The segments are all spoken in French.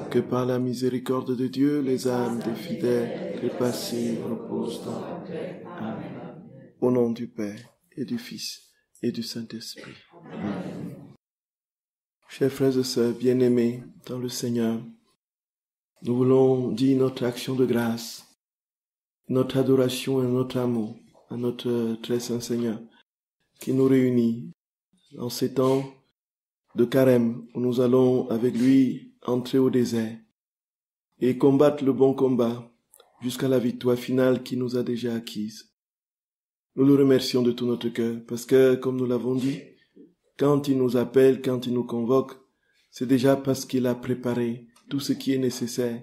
Que par la miséricorde de Dieu, les âmes des fidèles trépassés reposent dans la paix. Amen. Au nom du Père et du Fils et du Saint-Esprit. Amen. Chers frères et sœurs bien-aimés dans le Seigneur, nous voulons dire notre action de grâce, notre adoration et notre amour à notre très saint Seigneur qui nous réunit en ces temps de carême où nous allons avec lui entrer au désert et combattre le bon combat jusqu'à la victoire finale qui nous a déjà acquise. Nous le remercions de tout notre cœur parce que, comme nous l'avons dit, quand il nous appelle, quand il nous convoque, c'est déjà parce qu'il a préparé tout ce qui est nécessaire.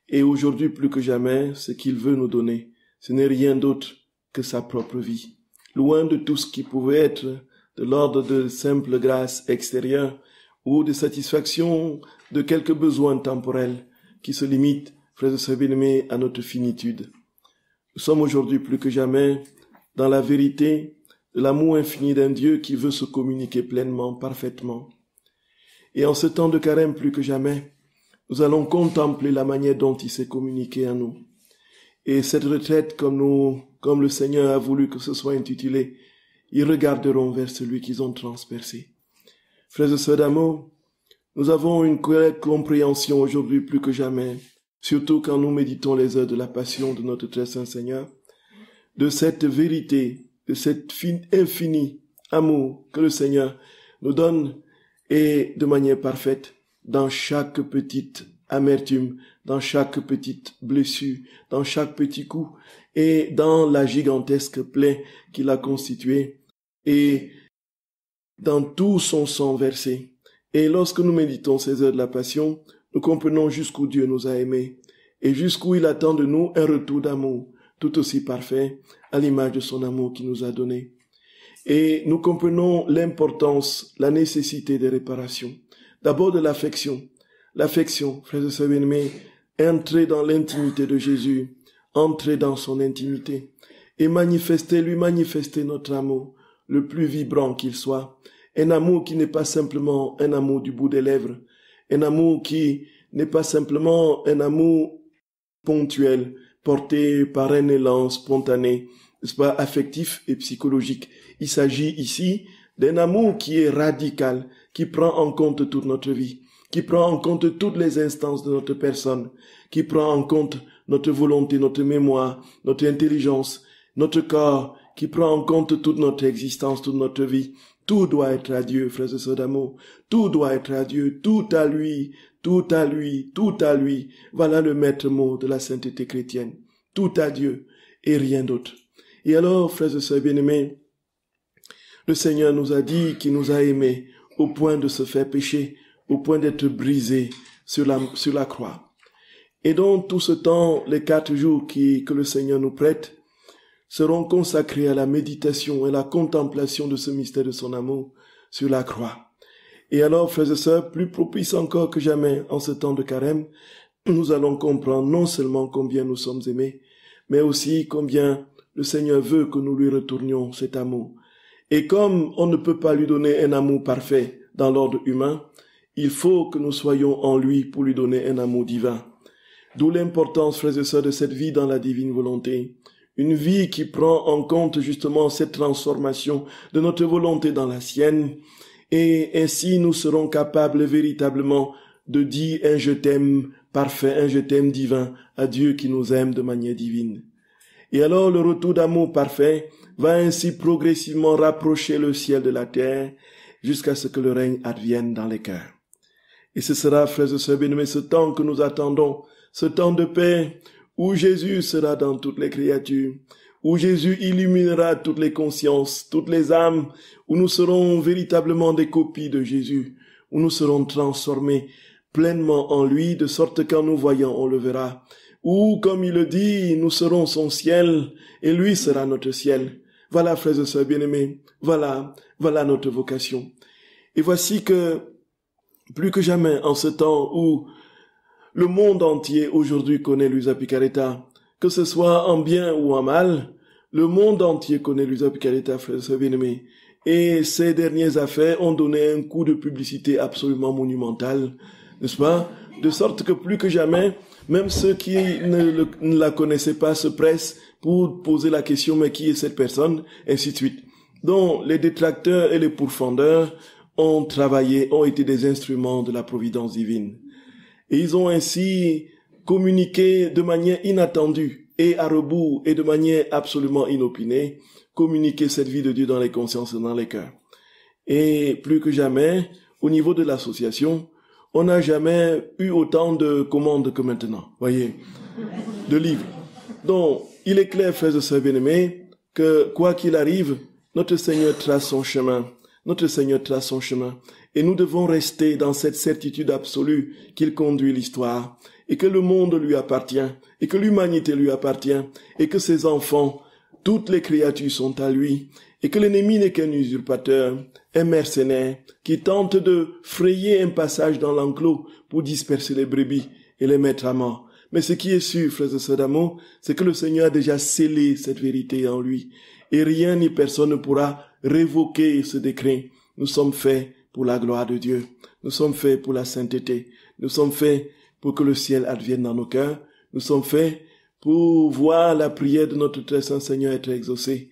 Et aujourd'hui, plus que jamais, ce qu'il veut nous donner, ce n'est rien d'autre que sa propre vie. Loin de tout ce qui pouvait être de l'ordre de simple grâce extérieure ou de satisfaction de quelques besoins temporels qui se limitent, frères et sœurs bien-aimés, à notre finitude. Nous sommes aujourd'hui plus que jamais dans la vérité de l'amour infini d'un Dieu qui veut se communiquer pleinement, parfaitement. Et en ce temps de carême, plus que jamais, nous allons contempler la manière dont il s'est communiqué à nous. Et cette retraite, comme le Seigneur a voulu que ce soit intitulé, ils regarderont vers celui qu'ils ont transpercé. Frères et sœurs d'amour, nous avons une correcte compréhension aujourd'hui plus que jamais, surtout quand nous méditons les heures de la passion de notre très saint Seigneur, de cette vérité, de cet infini amour que le Seigneur nous donne et de manière parfaite dans chaque petite amertume, dans chaque petite blessure, dans chaque petit coup et dans la gigantesque plaie qu'il a constituée et dans tout son sang versé. Et lorsque nous méditons ces heures de la passion, nous comprenons jusqu'où Dieu nous a aimés et jusqu'où il attend de nous un retour d'amour tout aussi parfait à l'image de son amour qu'il nous a donné. Et nous comprenons l'importance, la nécessité des réparations. D'abord de l'affection. L'affection, frères et sœurs bien-aimés, entrer dans l'intimité de Jésus, entrer dans son intimité et lui manifester notre amour, le plus vibrant qu'il soit. Un amour qui n'est pas simplement un amour du bout des lèvres, un amour qui n'est pas simplement un amour ponctuel, porté par un élan spontané, n'est-ce pas, affectif et psychologique. Il s'agit ici d'un amour qui est radical, qui prend en compte toute notre vie, qui prend en compte toutes les instances de notre personne, qui prend en compte notre volonté, notre mémoire, notre intelligence, notre corps, qui prend en compte toute notre existence, toute notre vie. Tout doit être à Dieu, frères et sœurs d'amour. Tout doit être à Dieu, tout à lui, tout à lui, tout à lui. Voilà le maître mot de la sainteté chrétienne. Tout à Dieu et rien d'autre. Et alors, frères et sœurs bien-aimés, le Seigneur nous a dit qu'il nous a aimés au point de se faire pécher, au point d'être brisé sur la croix. Et donc, tout ce temps, les 4 jours que le Seigneur nous prête, seront consacrés à la méditation et la contemplation de ce mystère de son amour sur la croix. Et alors, frères et sœurs, plus propice encore que jamais en ce temps de carême, nous allons comprendre non seulement combien nous sommes aimés, mais aussi combien le Seigneur veut que nous lui retournions cet amour. Et comme on ne peut pas lui donner un amour parfait dans l'ordre humain, il faut que nous soyons en lui pour lui donner un amour divin. D'où l'importance, frères et sœurs, de cette vie dans la divine volonté. Une vie qui prend en compte justement cette transformation de notre volonté dans la sienne. Et ainsi nous serons capables véritablement de dire un je t'aime parfait, un je t'aime divin à Dieu qui nous aime de manière divine. Et alors le retour d'amour parfait va ainsi progressivement rapprocher le ciel de la terre jusqu'à ce que le règne advienne dans les cœurs. Et ce sera, frères et sœurs bien-aimés, ce temps que nous attendons, ce temps de paix où Jésus sera dans toutes les créatures, où Jésus illuminera toutes les consciences, toutes les âmes, où nous serons véritablement des copies de Jésus, où nous serons transformés pleinement en lui, de sorte qu'en nous voyant, on le verra. Ou, comme il le dit, nous serons son ciel, et lui sera notre ciel. Voilà, frères et sœurs bien-aimés, voilà notre vocation. Et voici que, plus que jamais, en ce temps où le monde entier aujourd'hui connaît Luisa Picaretta, que ce soit en bien ou en mal, le monde entier connaît Luisa Picaretta, frères et sœurs bien-aimés. Et ces dernières affaires ont donné un coup de publicité absolument monumental, n'est-ce pas? De sorte que plus que jamais, même ceux qui ne la connaissaient pas se pressent pour poser la question, mais qui est cette personne? Ainsi de suite. Donc, les détracteurs et les pourfendeurs ont travaillé, ont été des instruments de la providence divine. Et ils ont ainsi communiqué de manière inattendue et à rebours et de manière absolument inopinée, communiquer cette vie de Dieu dans les consciences et dans les cœurs. Et plus que jamais, au niveau de l'association, on n'a jamais eu autant de commandes que maintenant, voyez, de livres. Donc, il est clair, frères et sœurs bien-aimés, que quoi qu'il arrive, notre Seigneur trace son chemin. Notre Seigneur trace son chemin. Et nous devons rester dans cette certitude absolue qu'il conduit l'histoire, et que le monde lui appartient, et que l'humanité lui appartient, et que ses enfants, toutes les créatures sont à lui, et que l'ennemi n'est qu'un usurpateur, un mercenaire, qui tente de frayer un passage dans l'enclos pour disperser les brebis et les mettre à mort. Mais ce qui est sûr, frères et sœurs d'amour, c'est que le Seigneur a déjà scellé cette vérité en lui, et rien ni personne ne pourra révoquer ce décret. Nous sommes faits pour la gloire de Dieu. Nous sommes faits pour la sainteté. Nous sommes faits pour que le ciel advienne dans nos cœurs. Nous sommes faits pour voir la prière de notre très saint Seigneur être exaucée.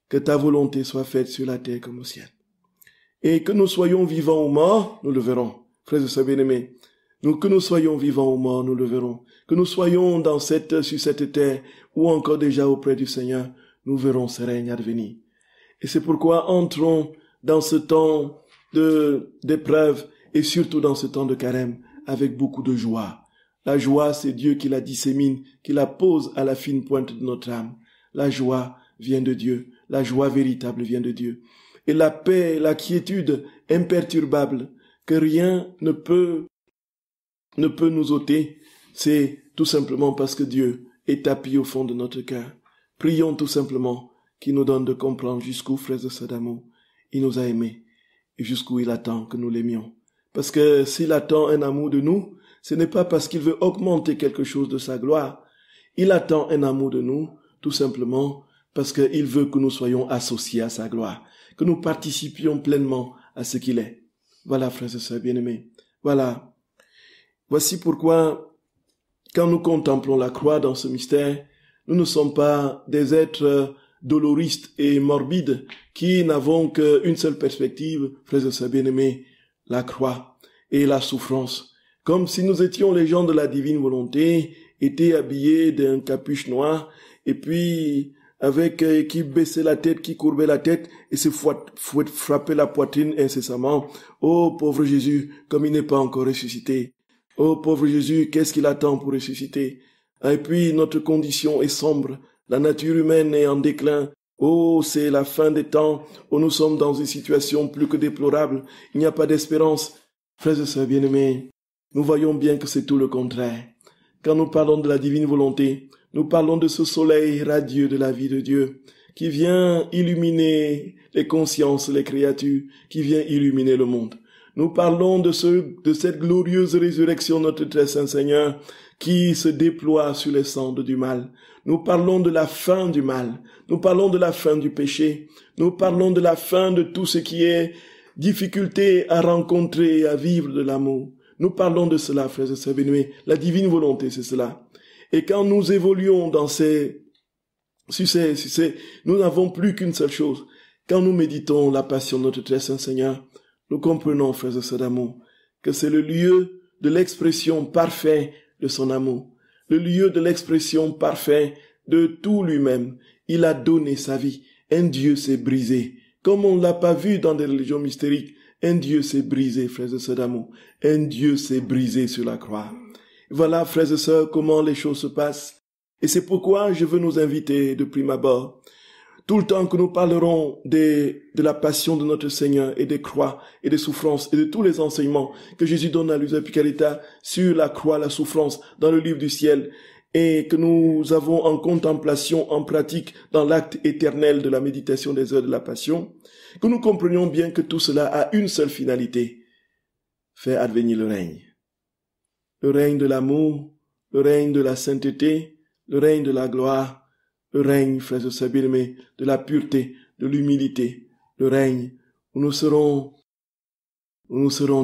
Que ta volonté soit faite sur la terre comme au ciel. Et que nous soyons vivants ou morts, nous le verrons. Frères et sœurs bien-aimés, que nous soyons vivants ou morts, nous le verrons. Que nous soyons sur cette terre ou encore déjà auprès du Seigneur, nous verrons ce règne advenir. Et c'est pourquoi entrons dans ce temps d'épreuve et surtout dans ce temps de carême avec beaucoup de joie. La joie, c'est Dieu qui la dissémine, qui la pose à la fine pointe de notre âme. La joie vient de Dieu. La joie véritable vient de Dieu. Et la paix, la quiétude imperturbable que rien ne peut nous ôter, c'est tout simplement parce que Dieu est tapis au fond de notre cœur. Prions tout simplement qu'il nous donne de comprendre jusqu'où, frères et sœurs d'amour, il nous a aimés et jusqu'où il attend que nous l'aimions. Parce que s'il attend un amour de nous, ce n'est pas parce qu'il veut augmenter quelque chose de sa gloire. Il attend un amour de nous, tout simplement parce qu'il veut que nous soyons associés à sa gloire, que nous participions pleinement à ce qu'il est. Voilà, frères et sœurs bien-aimés. Voilà. Voici pourquoi, quand nous contemplons la croix dans ce mystère, nous ne sommes pas des êtres doloristes et morbides qui n'avons qu'une seule perspective, frères et sœurs bien-aimés, la croix et la souffrance. Comme si nous étions les gens de la divine volonté, étaient habillés d'un capuche noir, et puis avec qui baissait la tête, qui courbait la tête, et se frappait la poitrine incessamment. Oh, pauvre Jésus, comme il n'est pas encore ressuscité. Oh, pauvre Jésus, qu'est-ce qu'il attend pour ressusciter? Et puis, notre condition est sombre. La nature humaine est en déclin. Oh, c'est la fin des temps où nous sommes dans une situation plus que déplorable. Il n'y a pas d'espérance. Frères et sœurs bien-aimés, nous voyons bien que c'est tout le contraire. Quand nous parlons de la divine volonté, nous parlons de ce soleil radieux de la vie de Dieu qui vient illuminer les consciences, les créatures, qui vient illuminer le monde. Nous parlons de cette glorieuse résurrection de notre très saint Seigneur qui se déploie sur les cendres du mal. Nous parlons de la fin du mal. Nous parlons de la fin du péché. Nous parlons de la fin de tout ce qui est difficulté à rencontrer et à vivre de l'amour. Nous parlons de cela, frères et sœurs bien-aimés. La divine volonté, c'est cela. Et quand nous évoluons nous n'avons plus qu'une seule chose. Quand nous méditons la passion de notre très saint Seigneur, nous comprenons, frères et sœurs d'amour, que c'est le lieu de l'expression parfaite de son amour, le lieu de l'expression parfaite de tout lui-même. Il a donné sa vie. Un Dieu s'est brisé. Comme on ne l'a pas vu dans des religions mystériques, un Dieu s'est brisé, frères et sœurs d'amour. Un Dieu s'est brisé sur la croix. Voilà, frères et sœurs, comment les choses se passent. Et c'est pourquoi je veux nous inviter de prime abord. Tout le temps que nous parlerons de la passion de notre Seigneur et des croix et des souffrances et de tous les enseignements que Jésus donne à l'Usa Picarita sur la croix, la souffrance dans le livre du ciel et que nous avons en contemplation, en pratique dans l'acte éternel de la méditation des heures de la passion, que nous comprenions bien que tout cela a une seule finalité, faire advenir le règne. Le règne de l'amour, le règne de la sainteté, le règne de la gloire, le règne, frères et sœurs bien-aimés, de la pureté, de l'humilité, le règne, où nous serons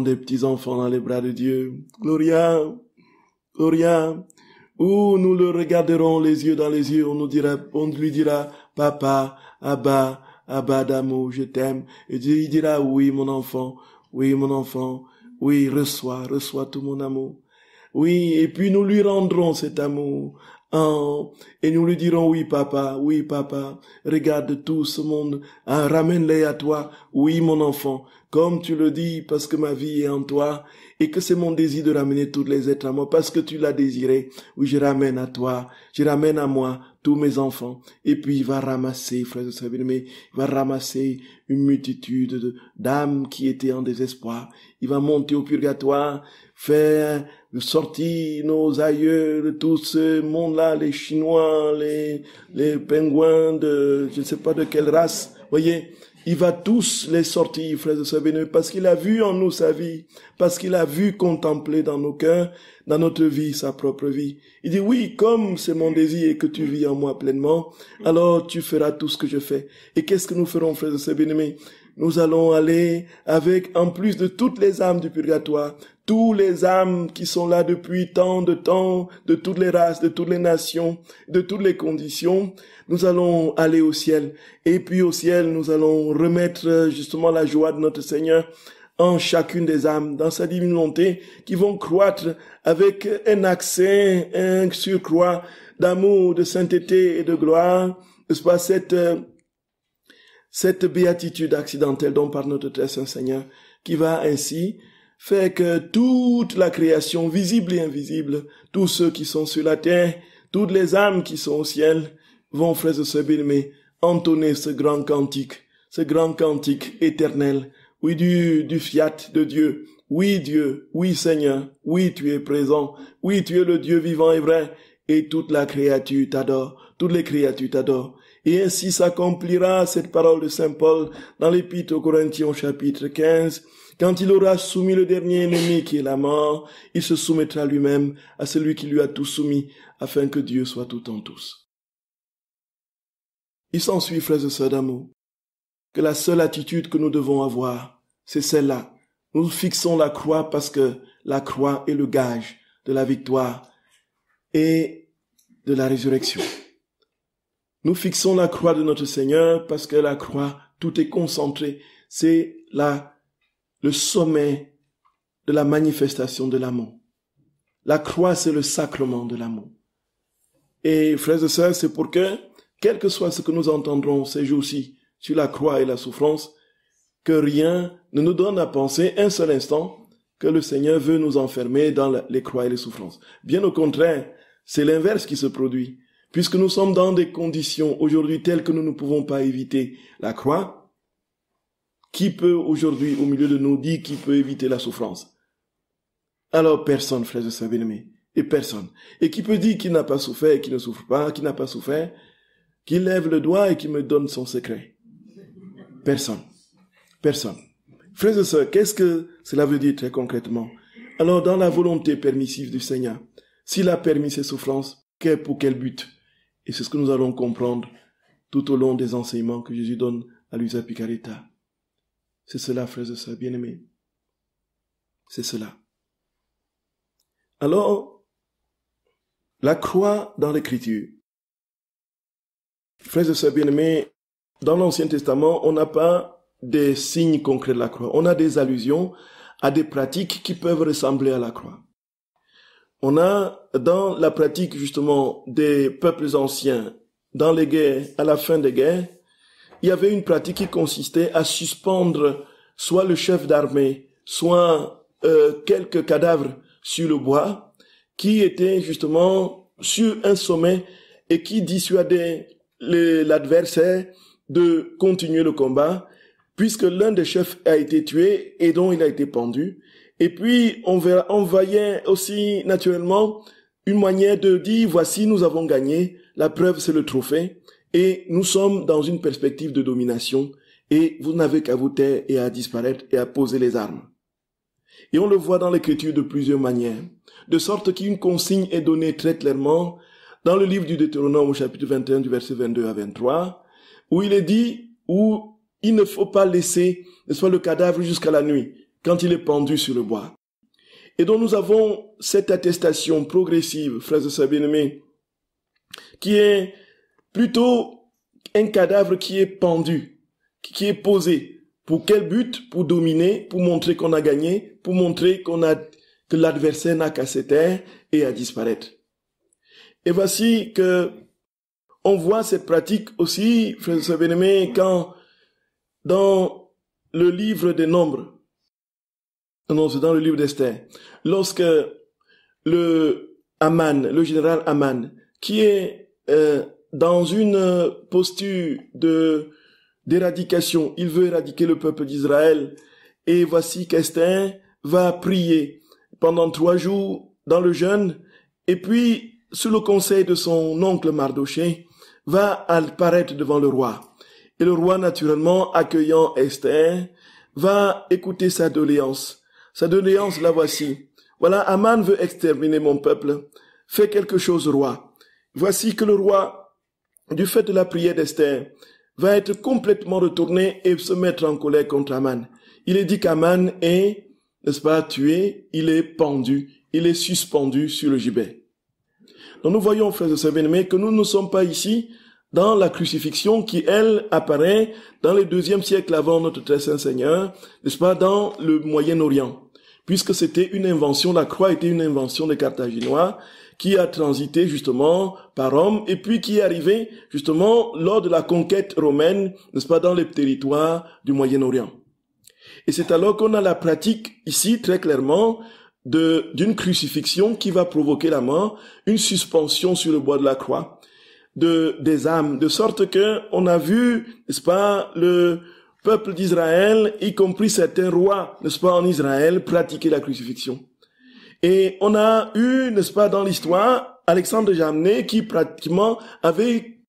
des petits-enfants dans les bras de Dieu. Gloria, Gloria, où nous le regarderons les yeux dans les yeux, on lui dira, Papa, Abba, Abba d'amour, je t'aime. Et Dieu il dira, oui mon enfant, oui reçois tout mon amour. Oui, et puis nous lui rendrons cet amour. Et nous lui dirons, oui papa, regarde tout ce monde, ramène-les à toi, oui mon enfant, comme tu le dis, parce que ma vie est en toi, et que c'est mon désir de ramener tous les êtres à moi, parce que tu l'as désiré, oui je ramène à toi, je ramène à moi tous mes enfants, et puis il va ramasser, frères et sœurs bien-aimés, il va ramasser une multitude d'âmes qui étaient en désespoir, il va monter au purgatoire, faire sortir nos aïeux de tout ce monde-là, les Chinois, les pingouins de, je ne sais pas de quelle race, voyez, il va tous les sortir, frères et sœurs bénis, parce qu'il a vu en nous sa vie, parce qu'il a vu contempler dans nos cœurs, dans notre vie, sa propre vie. Il dit, oui, comme c'est mon désir et que tu vis en moi pleinement, alors tu feras tout ce que je fais. Et qu'est-ce que nous ferons, frères et sœurs bénis? Nous allons aller avec, en plus de toutes les âmes du purgatoire, tous les âmes qui sont là depuis tant de temps, de toutes les races, de toutes les nations, de toutes les conditions, nous allons aller au ciel. Et puis au ciel, nous allons remettre justement la joie de notre Seigneur en chacune des âmes, dans sa divine volonté, qui vont croître avec un accès, un surcroît d'amour, de sainteté et de gloire, n'est-ce pas, cette béatitude accidentelle dont parle notre très saint Seigneur, qui va ainsi faire que toute la création, visible et invisible, tous ceux qui sont sur la terre, toutes les âmes qui sont au ciel, vont, frères et sœurs bien-aimés, entonner ce grand cantique éternel, oui, du fiat de Dieu, oui Seigneur, oui tu es présent, oui tu es le Dieu vivant et vrai, et toute la créature t'adore, toutes les créatures t'adorent. Et ainsi s'accomplira cette parole de Saint Paul dans l'Épître aux Corinthiens chapitre 15, quand il aura soumis le dernier ennemi qui est la mort, il se soumettra lui-même à celui qui lui a tout soumis, afin que Dieu soit tout en tous. Il s'ensuit, frères et sœurs d'amour, que la seule attitude que nous devons avoir, c'est celle-là. Nous fixons la croix parce que la croix est le gage de la victoire et de la résurrection. Nous fixons la croix de notre Seigneur parce que la croix, tout est concentré. C'est le sommet de la manifestation de l'amour. La croix, c'est le sacrement de l'amour. Et frères et sœurs, c'est pour que, quel que soit ce que nous entendrons ces jours-ci sur la croix et la souffrance, que rien ne nous donne à penser un seul instant que le Seigneur veut nous enfermer dans les croix et les souffrances. Bien au contraire, c'est l'inverse qui se produit. Puisque nous sommes dans des conditions aujourd'hui telles que nous ne pouvons pas éviter la croix, qui peut aujourd'hui au milieu de nous dire qui peut éviter la souffrance? Alors personne, frères et sœurs bien-aimés, et personne. Et qui peut dire qu'il n'a pas souffert et qui ne souffre pas, qui n'a pas souffert, qui lève le doigt et qui me donne son secret? Personne. Personne. Frères et sœurs, qu'est-ce que cela veut dire très concrètement? Alors dans la volonté permissive du Seigneur, s'il a permis ces souffrances, pour quel but? Et c'est ce que nous allons comprendre tout au long des enseignements que Jésus donne à Luisa Picaretta. C'est cela, frères et sœurs bien-aimés. C'est cela. Alors, la croix dans l'Écriture. Frères et sœurs bien-aimés, dans l'Ancien Testament, on n'a pas des signes concrets de la croix. On a des allusions à des pratiques qui peuvent ressembler à la croix. On a, dans la pratique justement des peuples anciens, dans les guerres, à la fin des guerres, il y avait une pratique qui consistait à suspendre soit le chef d'armée, soit quelques cadavres sur le bois, qui étaient justement sur un sommet et qui dissuadaient l'adversaire de continuer le combat, puisque l'un des chefs a été tué et dont il a été pendu. Et puis, on voyait aussi, naturellement, une manière de dire, voici, nous avons gagné, la preuve, c'est le trophée, et nous sommes dans une perspective de domination, et vous n'avez qu'à vous taire et à disparaître et à poser les armes. Et on le voit dans l'Écriture de plusieurs manières, de sorte qu'une consigne est donnée très clairement dans le livre du Deutéronome au chapitre 21 du verset 22 à 23, où il est dit, où il ne faut pas laisser, n'est-ce pas, le cadavre jusqu'à la nuit, quand il est pendu sur le bois. Et donc nous avons cette attestation progressive, frères et sœurs bien-aimés, qui est plutôt un cadavre qui est pendu, qui est posé. Pour quel but? Pour dominer, pour montrer qu'on a gagné, pour montrer que l'adversaire n'a qu'à se taire et à disparaître. Et voici que on voit cette pratique aussi, frères et sœurs bien-aimés, quand dans le livre des Nombres, non, c'est dans le livre d'Esther, lorsque le général Aman, qui est dans une posture d'éradication, il veut éradiquer le peuple d'Israël, et voici qu'Esther va prier pendant 3 jours dans le jeûne, et puis, sous le conseil de son oncle Mardoché, va apparaître devant le roi. Et le roi, naturellement, accueillant Esther, va écouter sa doléance. Sa doléance, la voici. Voilà, Aman veut exterminer mon peuple. Fais quelque chose, roi. Voici que le roi, du fait de la prière d'Esther, va être complètement retourné et se mettre en colère contre Aman. Il est dit qu'Aman est, n'est-ce pas, tué, il est pendu, il est suspendu sur le gibet. Donc nous voyons, frères et sœurs bien-aimés, que nous ne sommes pas ici dans la crucifixion qui, elle, apparaît dans le 2e siècle avant notre très saint Seigneur, n'est-ce pas, dans le Moyen-Orient. Puisque c'était une invention, la croix était une invention des Carthaginois qui a transité justement par Rome et puis qui est arrivé justement lors de la conquête romaine, n'est-ce pas, dans les territoires du Moyen-Orient. Et c'est alors qu'on a la pratique ici très clairement d'une crucifixion qui va provoquer la mort, une suspension sur le bois de la croix des âmes, de sorte que on a vu, n'est-ce pas, le peuple d'Israël, y compris certains rois, n'est-ce pas, en Israël, pratiquer la crucifixion. Et on a eu, n'est-ce pas, dans l'histoire, Alexandre de Jamné qui pratiquement avait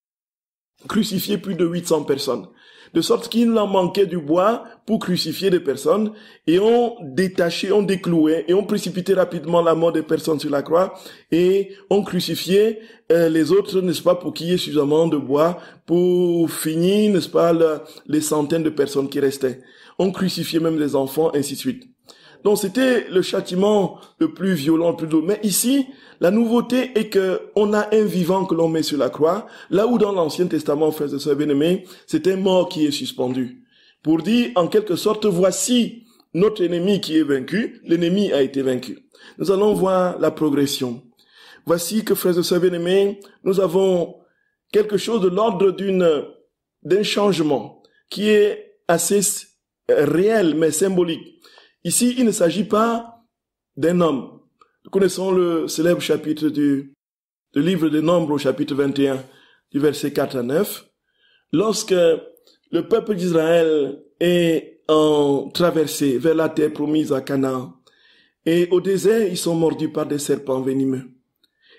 crucifié plus de 800 personnes. De sorte qu'il en manquait du bois pour crucifier des personnes, et on détachait, on déclouait, et on précipitait rapidement la mort des personnes sur la croix, et on crucifiait les autres, n'est-ce pas, pour qu'il y ait suffisamment de bois pour finir, n'est-ce pas, les centaines de personnes qui restaient. On crucifiait même les enfants, ainsi de suite. Donc c'était le châtiment le plus violent, le plus dur. Mais ici, la nouveauté est que on a un vivant que l'on met sur la croix, là où dans l'Ancien Testament, frères et sœurs bien-aimés, c'est un mort qui est suspendu. Pour dire, en quelque sorte, voici notre ennemi qui est vaincu, l'ennemi a été vaincu. Nous allons voir la progression. Voici que, frères et sœurs bien-aimés, nous avons quelque chose de l'ordre d'un changement qui est assez réel, mais symbolique. Ici, il ne s'agit pas d'un homme. Nous connaissons le célèbre chapitre du livre des Nombres au chapitre 21, du verset 4 à 9. Lorsque le peuple d'Israël est en traversée vers la terre promise à Canaan, et au désert, ils sont mordus par des serpents venimeux.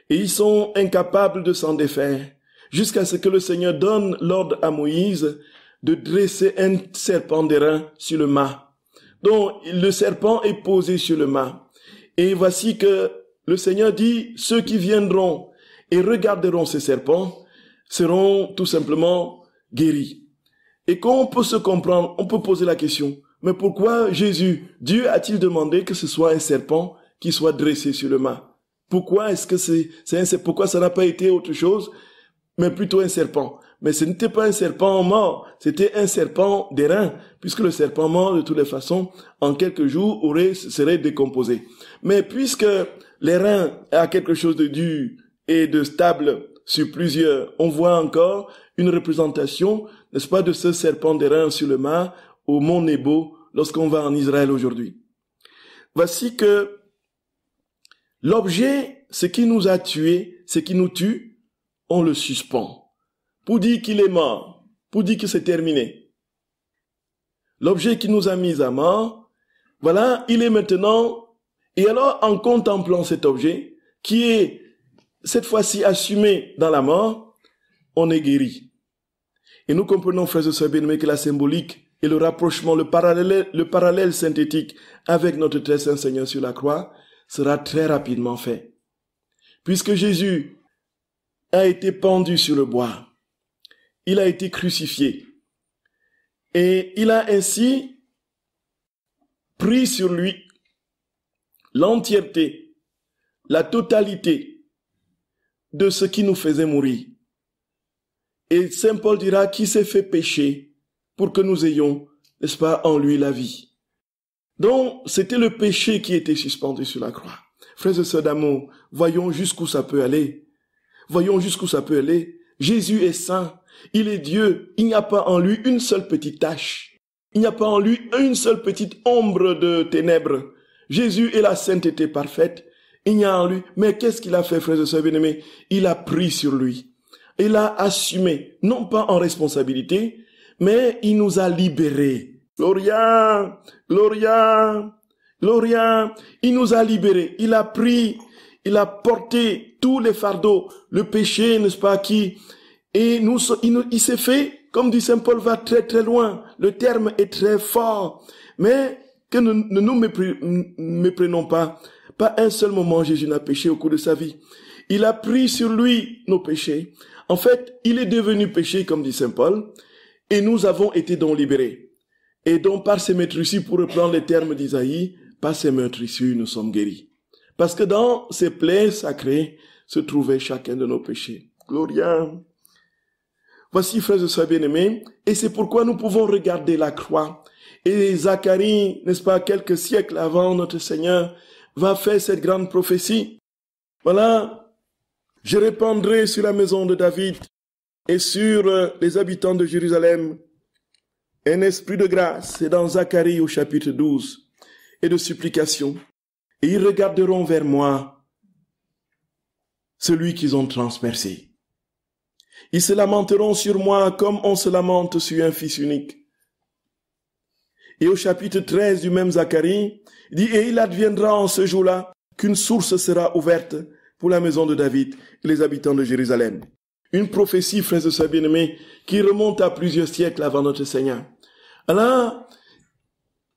Et ils sont incapables de s'en défaire, jusqu'à ce que le Seigneur donne l'ordre à Moïse de dresser un serpent d'airain sur le mât. Donc, le serpent est posé sur le mât. Et voici que le Seigneur dit, ceux qui viendront et regarderont ces serpents seront tout simplement guéris. Et quand on peut se comprendre, on peut poser la question, mais pourquoi Dieu a-t-il demandé que ce soit un serpent qui soit dressé sur le mât? Pourquoi est-ce que pourquoi ça n'a pas été autre chose, mais plutôt un serpent? Mais ce n'était pas un serpent mort, c'était un serpent d'airain, puisque le serpent mort, de toutes les façons, en quelques jours, serait décomposé. Mais puisque l'airain a quelque chose de dur et de stable sur plusieurs, on voit encore une représentation, n'est-ce pas, de ce serpent d'airain sur le mât au mont Nebo, lorsqu'on va en Israël aujourd'hui. Voici que l'objet, ce qui nous a tués, ce qui nous tue, on le suspend. Pour dire qu'il est mort, pour dire que c'est terminé. L'objet qui nous a mis à mort, voilà, il est maintenant, et alors en contemplant cet objet, qui est cette fois-ci assumé dans la mort, on est guéri. Et nous comprenons, frères et sœurs bien-aimés, que la symbolique et le rapprochement, le parallèle synthétique avec notre très saint Seigneur sur la croix sera très rapidement fait. Puisque Jésus a été pendu sur le bois, il a été crucifié. Et il a ainsi pris sur lui l'entièreté, la totalité de ce qui nous faisait mourir. Et Saint Paul dira qu'il s'est fait pécher pour que nous ayons, n'est-ce pas, en lui la vie. Donc, c'était le péché qui était suspendu sur la croix. Frères et sœurs d'amour, voyons jusqu'où ça peut aller. Voyons jusqu'où ça peut aller. Jésus est saint, il est Dieu, il n'y a pas en lui une seule petite tache. Il n'y a pas en lui une seule petite ombre de ténèbres. Jésus est la sainteté parfaite. Il n'y a en lui. Mais qu'est-ce qu'il a fait, frères et sœurs bien-aimés? Il a pris sur lui. Il a assumé, non pas en responsabilité, mais il nous a libérés. Gloria, Gloria, Gloria. Il nous a libérés. Il a pris, il a porté tous les fardeaux, le péché, n'est-ce pas, et il s'est fait, comme dit Saint Paul, va très très loin. Le terme est très fort. Mais que ne nous méprenons pas. Pas un seul moment Jésus n'a péché au cours de sa vie. Il a pris sur lui nos péchés. En fait, il est devenu péché, comme dit Saint Paul, et nous avons été donc libérés. Et donc, par ces meurtrissures, pour reprendre les termes d'Isaïe, par ces meurtrissures, nous sommes guéris. Parce que dans ces plaies sacrées se trouvait chacun de nos péchés. Gloria. Voici, frères et sœurs bien-aimés, et c'est pourquoi nous pouvons regarder la croix. Et Zacharie, n'est-ce pas, quelques siècles avant notre Seigneur, va faire cette grande prophétie. Voilà. Je répandrai sur la maison de David et sur les habitants de Jérusalem un esprit de grâce. C'est dans Zacharie au chapitre 12 et de supplication. Et ils regarderont vers moi celui qu'ils ont transpercé. Ils se lamenteront sur moi comme on se lamente sur un fils unique. Et au chapitre 13 du même Zacharie, il dit, et il adviendra en ce jour-là qu'une source sera ouverte pour la maison de David et les habitants de Jérusalem. Une prophétie, frères et sœurs bien-aimés, qui remonte à plusieurs siècles avant notre Seigneur. Alors,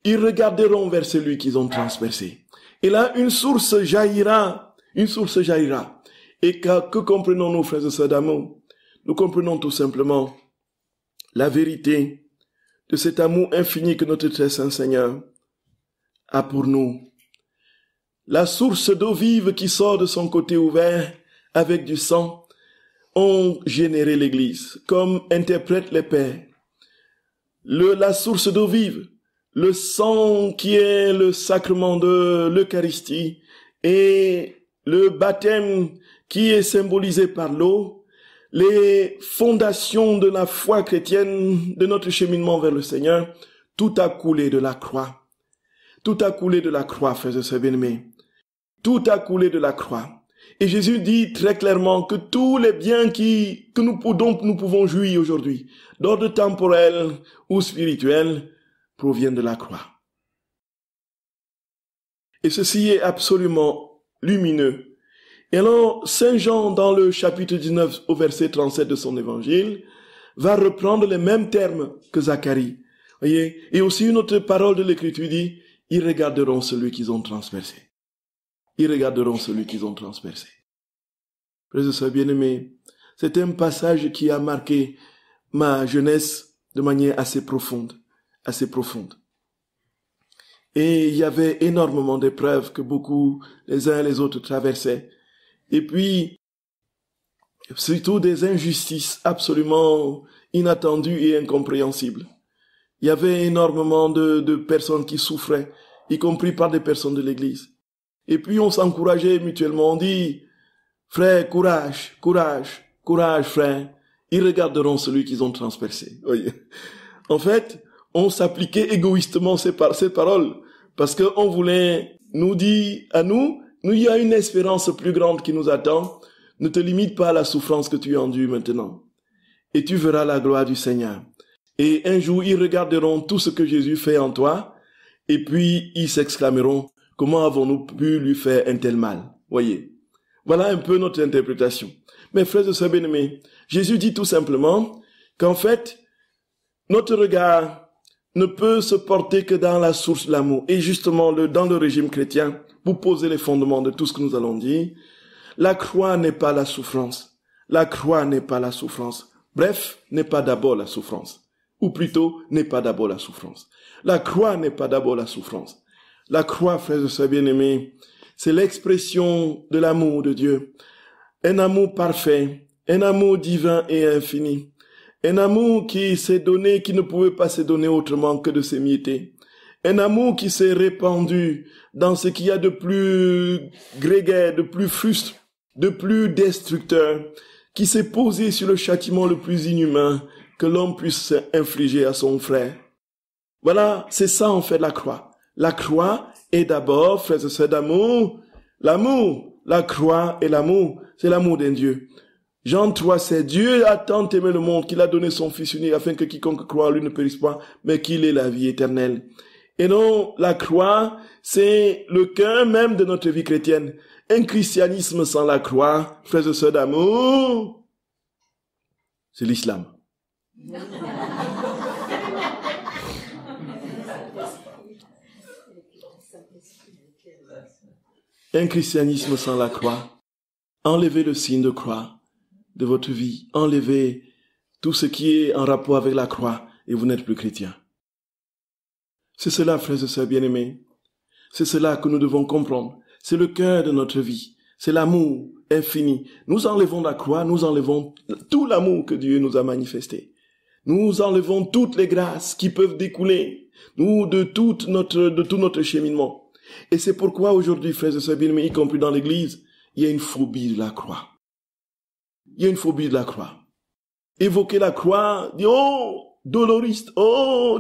ils regarderont vers celui qu'ils ont transpercé. Et là, une source jaillira. Et que comprenons-nous, frères et sœurs d'amour? Nous comprenons tout simplement la vérité de cet amour infini que notre très saint Seigneur a pour nous. La source d'eau vive qui sort de son côté ouvert avec du sang ont généré l'Église, comme interprètent les pères. La source d'eau vive, le sang qui est le sacrement de l'Eucharistie et le baptême qui est symbolisé par l'eau, les fondations de la foi chrétienne, de notre cheminement vers le Seigneur, tout a coulé de la croix. Tout a coulé de la croix, frères et sœurs bien-aimés. Tout a coulé de la croix. Et Jésus dit très clairement que tous les biens dont nous pouvons jouir aujourd'hui, d'ordre temporel ou spirituel, proviennent de la croix. Et ceci est absolument lumineux. Et alors, Saint Jean, dans le chapitre 19, au verset 37 de son évangile, va reprendre les mêmes termes que Zacharie. Voyez? Et aussi une autre parole de l'Écriture dit, ils regarderont celui qu'ils ont transpercé. Ils regarderont celui qu'ils ont transpercé. Frères et sœurs bien-aimés, c'est un passage qui a marqué ma jeunesse de manière assez profonde. Et il y avait énormément d'épreuves que beaucoup, les uns et les autres, traversaient. Et puis, surtout des injustices absolument inattendues et incompréhensibles. Il y avait énormément de personnes qui souffraient, y compris par des personnes de l'Église. Et puis on s'encourageait mutuellement, on dit, frère, courage, courage, courage, frère. Ils regarderont celui qu'ils ont transpercé. Oui. En fait, on s'appliquait égoïstement ces paroles, parce qu'on voulait nous dire à nous, il y a une espérance plus grande qui nous attend. Ne te limite pas à la souffrance que tu endures maintenant. Et tu verras la gloire du Seigneur. Et un jour, ils regarderont tout ce que Jésus fait en toi, et puis ils s'exclameront, comment avons-nous pu lui faire un tel mal? Voyez. Voilà un peu notre interprétation. Mais frères et sœurs bien-aimés, Jésus dit tout simplement qu'en fait, notre regard ne peut se porter que dans la source de l'amour. Et justement, dans le régime chrétien, pour poser les fondements de tout ce que nous allons dire, la croix n'est pas la souffrance. La croix n'est pas la souffrance. Bref, n'est pas d'abord la souffrance. ou plutôt n'est pas d'abord la souffrance. La croix n'est pas d'abord la souffrance. La croix, frères et sœurs bien-aimés, c'est l'expression de l'amour de Dieu. Un amour parfait, un amour divin et infini. Un amour qui s'est donné, qui ne pouvait pas se donner autrement que de s'émietter. Un amour qui s'est répandu dans ce qu'il y a de plus grégaire, de plus fruste, de plus destructeur, qui s'est posé sur le châtiment le plus inhumain que l'homme puisse infliger à son frère. Voilà, c'est ça en fait la croix. La croix est d'abord, frères et sœurs d'amour, l'amour. La croix et l'amour, c'est l'amour d'un Dieu. Jean 3, c'est Dieu a tant aimé le monde qu'il a donné son Fils unique afin que quiconque croit en lui ne périsse pas, mais qu'il ait la vie éternelle. Et non, la croix, c'est le cœur même de notre vie chrétienne. Un christianisme sans la croix, frères et sœurs d'amour, c'est l'islam. Un christianisme sans la croix. Enlevez le signe de croix de votre vie. Enlevez tout ce qui est en rapport avec la croix et vous n'êtes plus chrétien. C'est cela, frères et sœurs bien-aimés. C'est cela que nous devons comprendre. C'est le cœur de notre vie. C'est l'amour infini. Nous enlevons la croix, nous enlevons tout l'amour que Dieu nous a manifesté. Nous enlevons toutes les grâces qui peuvent découler de tout notre cheminement. Et c'est pourquoi aujourd'hui, frères et sœurs bien-aimés, y compris dans l'église, il y a une phobie de la croix. Il y a une phobie de la croix. Évoquer la croix, dire, oh, doloriste, oh.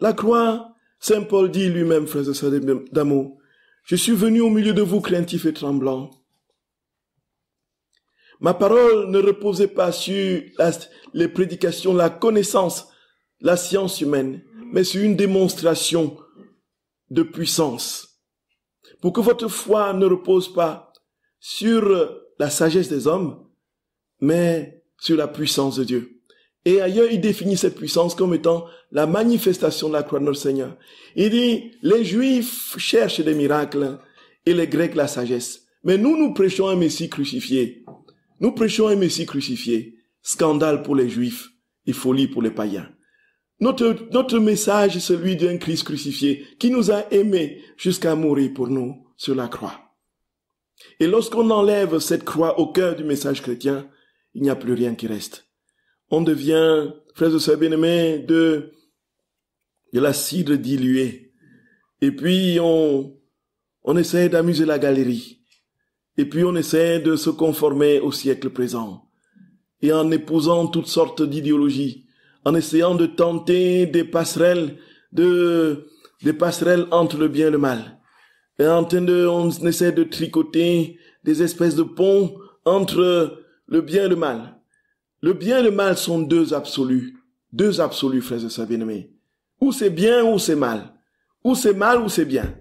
La croix, Saint Paul dit lui-même, frères et sœurs d'amour, je suis venu au milieu de vous craintif et tremblant. Ma parole ne reposait pas sur les prédications, la connaissance, la science humaine, mais sur une démonstration de puissance. Pour que votre foi ne repose pas sur la sagesse des hommes, mais sur la puissance de Dieu. Et ailleurs, il définit cette puissance comme étant la manifestation de la croix de notre Seigneur. Il dit, les Juifs cherchent des miracles et les Grecs la sagesse. Mais nous prêchons un Messie crucifié. Nous prêchons un Messie crucifié. Scandale pour les Juifs et folie pour les païens. Notre message est celui d'un Christ crucifié qui nous a aimés jusqu'à mourir pour nous sur la croix. Et lorsqu'on enlève cette croix au cœur du message chrétien, il n'y a plus rien qui reste. On devient, frères et sœurs bien-aimés, de la cidre diluée. Et puis on essaie d'amuser la galerie. Et puis on essaie de se conformer au siècle présent. Et en épousant toutes sortes d'idéologies, en essayant de tenter des passerelles entre le bien et le mal. Et on essaie de tricoter des espèces de ponts entre le bien et le mal. Le bien et le mal sont deux absolus, frères et sœurs bien-aimés. Ou c'est bien ou c'est mal. Ou c'est mal ou c'est bien.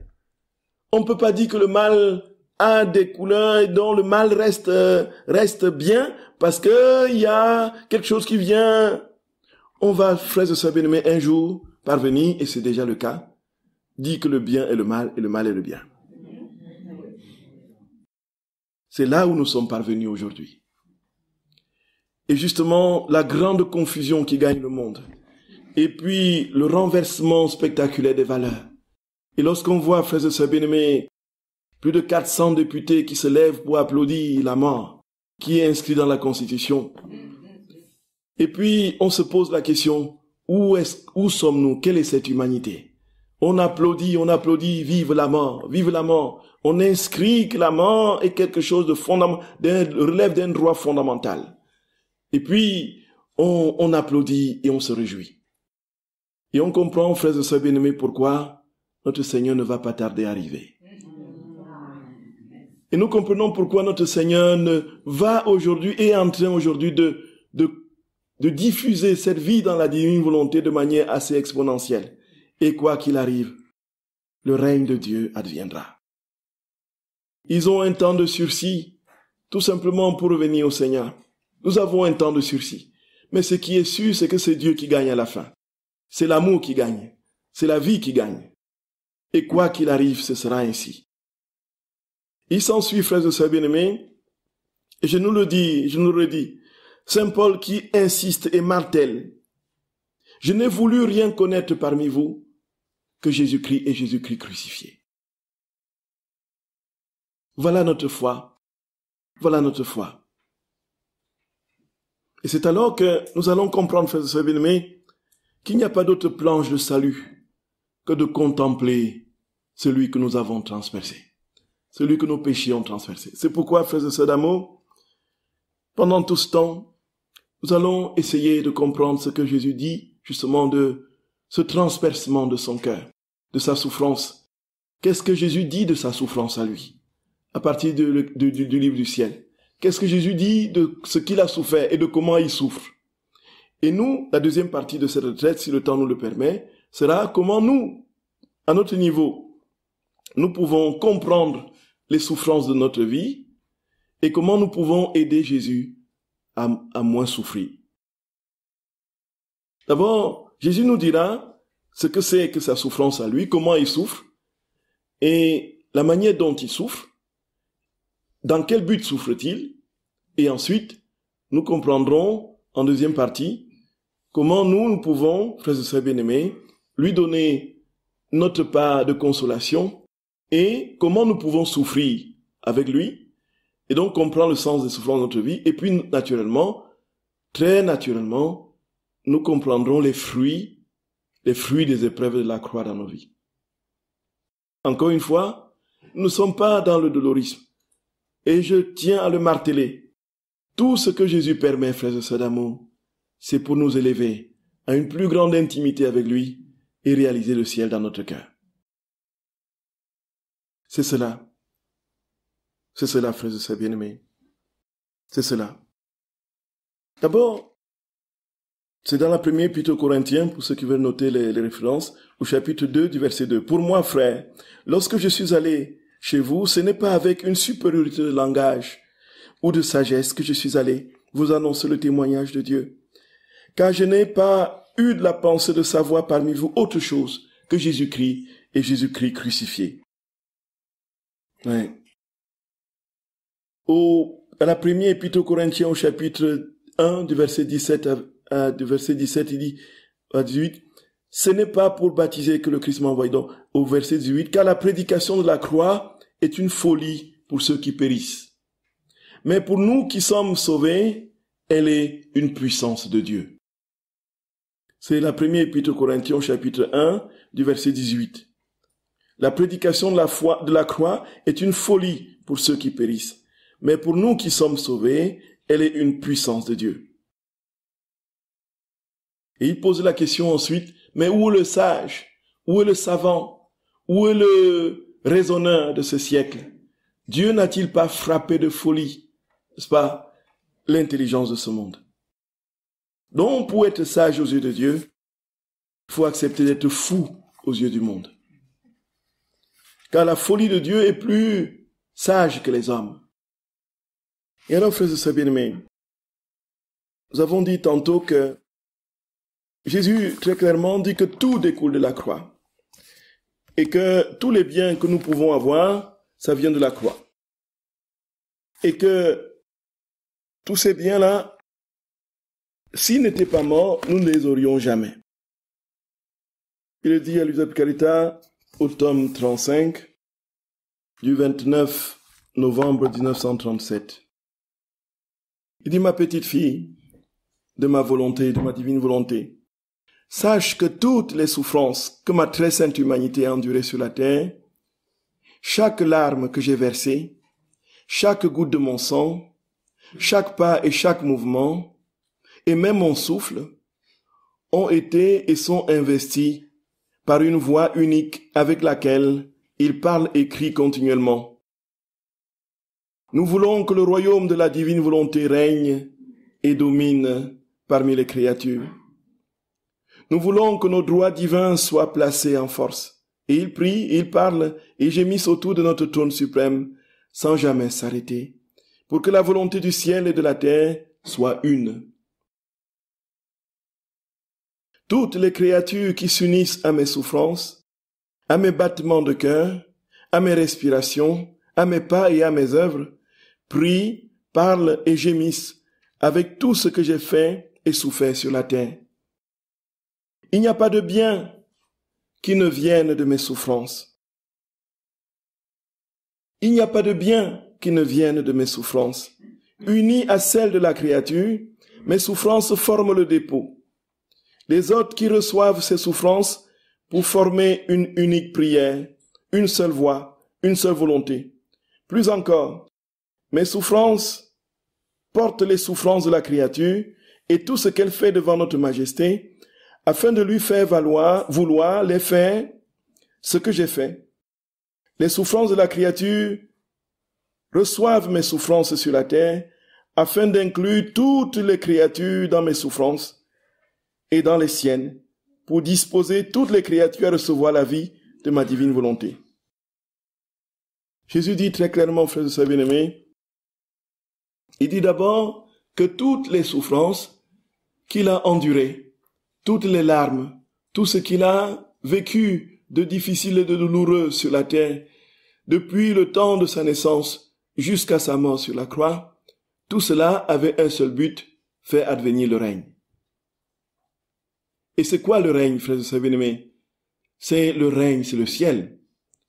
On ne peut pas dire que le mal a des couleurs et dont le mal reste bien parce que il y a quelque chose qui vient. On va, frères et sœurs bien-aimés, un jour parvenir, et c'est déjà le cas, dire que le bien est le mal et le mal est le bien. C'est là où nous sommes parvenus aujourd'hui. Et justement, la grande confusion qui gagne le monde. Et puis, le renversement spectaculaire des valeurs. Et lorsqu'on voit, frères et sœurs bien-aimés, plus de 400 députés qui se lèvent pour applaudir la mort, qui est inscrit dans la Constitution. Et puis, on se pose la question, où sommes-nous? Quelle est cette humanité? On applaudit, vive la mort, vive la mort. On inscrit que la mort est quelque chose de fondamental, relève d'un droit fondamental. Et puis, on applaudit et on se réjouit. Et on comprend, frères et sœurs bien-aimés, pourquoi notre Seigneur ne va pas tarder à arriver. Et nous comprenons pourquoi notre Seigneur va aujourd'hui et est en train aujourd'hui de diffuser cette vie dans la divine volonté de manière assez exponentielle. Et quoi qu'il arrive, le règne de Dieu adviendra. Ils ont un temps de sursis, tout simplement pour revenir au Seigneur. Nous avons un temps de sursis. Mais ce qui est sûr, c'est que c'est Dieu qui gagne à la fin. C'est l'amour qui gagne. C'est la vie qui gagne. Et quoi qu'il arrive, ce sera ainsi. Il s'ensuit, frères et sœurs bien-aimés, et je nous le redis, Saint Paul qui insiste et martèle. Je n'ai voulu rien connaître parmi vous que Jésus-Christ et Jésus-Christ crucifié. Voilà notre foi. Voilà notre foi. Et c'est alors que nous allons comprendre, frères et sœurs bien-aimés, qu'il n'y a pas d'autre planche de salut que de contempler celui que nous avons transpercé, celui que nos péchés ont transpercé. C'est pourquoi, frères et sœurs d'amour, pendant tout ce temps, nous allons essayer de comprendre ce que Jésus dit, justement, de ce transpercement de son cœur, de sa souffrance. Qu'est-ce que Jésus dit de sa souffrance à lui, à partir du livre du ciel? Qu'est-ce que Jésus dit de ce qu'il a souffert et de comment il souffre? Et nous, la deuxième partie de cette retraite, si le temps nous le permet, sera comment nous, à notre niveau, nous pouvons comprendre les souffrances de notre vie et comment nous pouvons aider Jésus à moins souffrir. D'abord, Jésus nous dira ce que c'est que sa souffrance à lui, comment il souffre et la manière dont il souffre, dans quel but souffre-t-il, et ensuite, nous comprendrons en deuxième partie comment nous pouvons, frères et sœurs bien-aimés, lui donner notre part de consolation et comment nous pouvons souffrir avec lui et donc comprendre le sens des souffrances de notre vie. Et puis, naturellement, très naturellement, nous comprendrons les fruits des épreuves de la croix dans nos vies. Encore une fois, nous ne sommes pas dans le dolorisme. Et je tiens à le marteler. Tout ce que Jésus permet, frères et sœurs d'amour, c'est pour nous élever à une plus grande intimité avec lui et réaliser le ciel dans notre cœur. C'est cela. C'est cela, frères et sœurs bien-aimés. C'est cela. D'abord, c'est dans la première épître aux Corinthiens, pour ceux qui veulent noter les références, au chapitre 2 du verset 2. Pour moi, frères, lorsque je suis allé chez vous, ce n'est pas avec une supériorité de langage ou de sagesse que je suis allé vous annoncer le témoignage de Dieu. Car je n'ai pas eu de la pensée de savoir parmi vous autre chose que Jésus-Christ et Jésus-Christ crucifié. Ouais. À la première épître aux Corinthiens, au chapitre 1, du verset 17 il dit, à 18, ce n'est pas pour baptiser que le Christ m'a envoyé. Donc, au verset 18, car la prédication de la croix est une folie pour ceux qui périssent. Mais pour nous qui sommes sauvés, elle est une puissance de Dieu. C'est la première épître aux Corinthiens, chapitre 1, du verset 18. La prédication de la croix est une folie pour ceux qui périssent. Mais pour nous qui sommes sauvés, elle est une puissance de Dieu. Et il pose la question ensuite, mais où est le sage? Où est le savant? Où est le raisonneur de ce siècle? Dieu n'a-t-il pas frappé de folie, n'est-ce pas, l'intelligence de ce monde? Donc, pour être sage aux yeux de Dieu, il faut accepter d'être fou aux yeux du monde. Car la folie de Dieu est plus sage que les hommes. Et alors, frères et sœurs bien-aimés, nous avons dit tantôt que Jésus, très clairement, dit que tout découle de la croix. Et que tous les biens que nous pouvons avoir, ça vient de la croix. Et que tous ces biens-là, s'ils n'étaient pas morts, nous ne les aurions jamais. Il est dit à Elisabeth Carita, au tome 35, du 29 novembre 1937. Il dit, ma petite fille, de ma volonté, de ma divine volonté, sache que toutes les souffrances que ma très sainte humanité a endurées sur la terre, chaque larme que j'ai versée, chaque goutte de mon sang, chaque pas et chaque mouvement, et même mon souffle, ont été et sont investis par une voix unique avec laquelle il parle et crie continuellement. Nous voulons que le royaume de la divine volonté règne et domine parmi les créatures. Nous voulons que nos droits divins soient placés en force. Et il prie, il parle et gémisse autour de notre trône suprême sans jamais s'arrêter, pour que la volonté du ciel et de la terre soit une. Toutes les créatures qui s'unissent à mes souffrances, à mes battements de cœur, à mes respirations, à mes pas et à mes œuvres, prient, parlent et gémissent avec tout ce que j'ai fait et souffert sur la terre. Il n'y a pas de bien qui ne vienne de mes souffrances. Il n'y a pas de bien qui ne vienne de mes souffrances. Unies à celles de la créature, mes souffrances forment le dépôt. Les autres qui reçoivent ces souffrances pour former une unique prière, une seule voix, une seule volonté. Plus encore, mes souffrances portent les souffrances de la créature et tout ce qu'elle fait devant notre majesté, afin de lui faire vouloir les faire ce que j'ai fait. Les souffrances de la créature reçoivent mes souffrances sur la terre, afin d'inclure toutes les créatures dans mes souffrances et dans les siennes, pour disposer toutes les créatures à recevoir la vie de ma divine volonté. Jésus dit très clairement, frères et sœurs bien-aimés, il dit d'abord que toutes les souffrances qu'il a endurées, toutes les larmes, tout ce qu'il a vécu de difficile et de douloureux sur la terre, depuis le temps de sa naissance jusqu'à sa mort sur la croix, tout cela avait un seul but, faire advenir le règne. Et c'est quoi le règne, frères et sœurs bien-aimés? C'est le règne, c'est le ciel,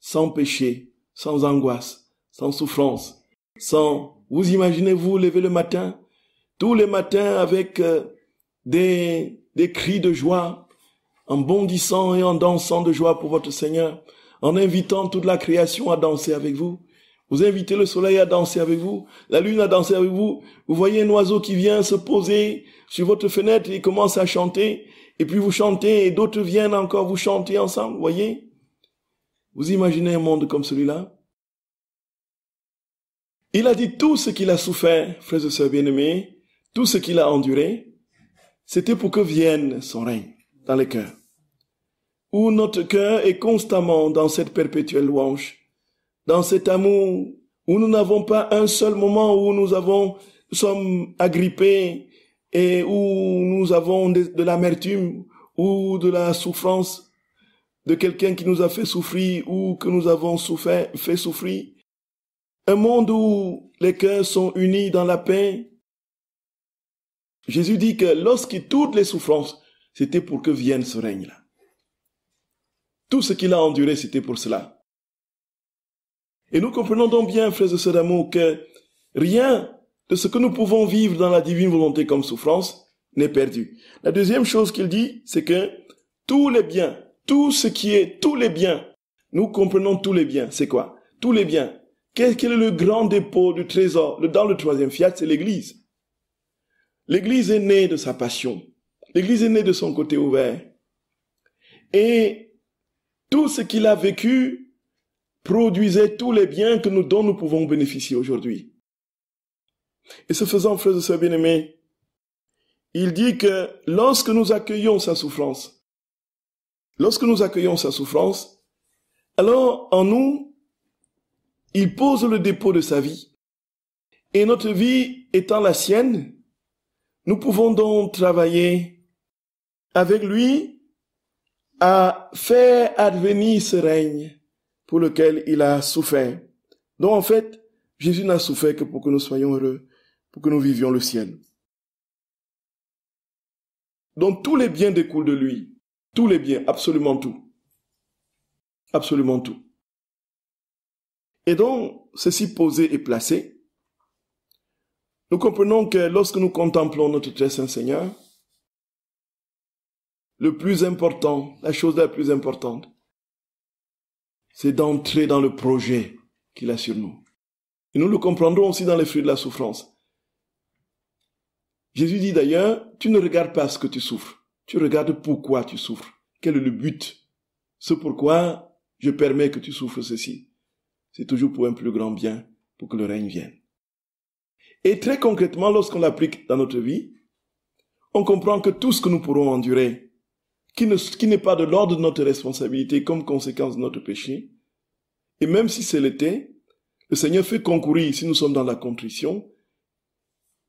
sans péché, sans angoisse, sans souffrance, sans... Vous imaginez-vous lever le matin, tous les matins avec des cris de joie, en bondissant et en dansant de joie pour votre Seigneur, en invitant toute la création à danser avec vous. Vous invitez le soleil à danser avec vous, la lune à danser avec vous. Vous voyez un oiseau qui vient se poser sur votre fenêtre et il commence à chanter, et puis vous chantez et d'autres viennent encore vous chanter ensemble, voyez? Vous imaginez un monde comme celui-là? Il a dit tout ce qu'il a souffert, frères et sœurs bien-aimés, tout ce qu'il a enduré, c'était pour que vienne son règne dans les cœurs, où notre cœur est constamment dans cette perpétuelle louange, dans cet amour où nous n'avons pas un seul moment où nous sommes agrippés et où nous avons de l'amertume ou de la souffrance de quelqu'un qui nous a fait souffrir ou que nous avons fait souffrir. Un monde où les cœurs sont unis dans la paix. Jésus dit que lorsque toutes les souffrances, c'était pour que vienne ce règne-là. Tout ce qu'il a enduré, c'était pour cela. Et nous comprenons donc bien, frères et sœurs d'amour, que rien de ce que nous pouvons vivre dans la divine volonté comme souffrance n'est perdu. La deuxième chose qu'il dit, c'est que tous les biens, tout ce qui est, tous les biens, nous comprenons tous les biens. C'est quoi? Tous les biens. Quel est le grand dépôt du trésor? Dans le troisième fiat, c'est l'Église. L'Église est née de sa passion. L'Église est née de son côté ouvert. Et tout ce qu'il a vécu produisait tous les biens dont nous pouvons bénéficier aujourd'hui. Et ce faisant, frères et sœurs bien-aimés, il dit que lorsque nous accueillons sa souffrance, alors en nous, il pose le dépôt de sa vie. Et notre vie étant la sienne, nous pouvons donc travailler avec lui à faire advenir ce règne pour lequel il a souffert. Donc en fait, Jésus n'a souffert que pour que nous soyons heureux, pour que nous vivions le ciel. Donc tous les biens découlent de lui. Tous les biens, absolument tout. Absolument tout. Et donc, ceci posé et placé, nous comprenons que lorsque nous contemplons notre très saint Seigneur, le plus important, la chose la plus importante, c'est d'entrer dans le projet qu'il a sur nous. Et nous le comprendrons aussi dans les fruits de la souffrance. Jésus dit d'ailleurs, tu ne regardes pas ce que tu souffres, tu regardes pourquoi tu souffres. Quel est le but? Ce pourquoi je permets que tu souffres ceci. C'est toujours pour un plus grand bien, pour que le règne vienne. Et très concrètement, lorsqu'on l'applique dans notre vie, on comprend que tout ce que nous pourrons endurer, qui n'est pas de l'ordre de notre responsabilité comme conséquence de notre péché, et même si c'est l'était, le Seigneur fait concourir, si nous sommes dans la contrition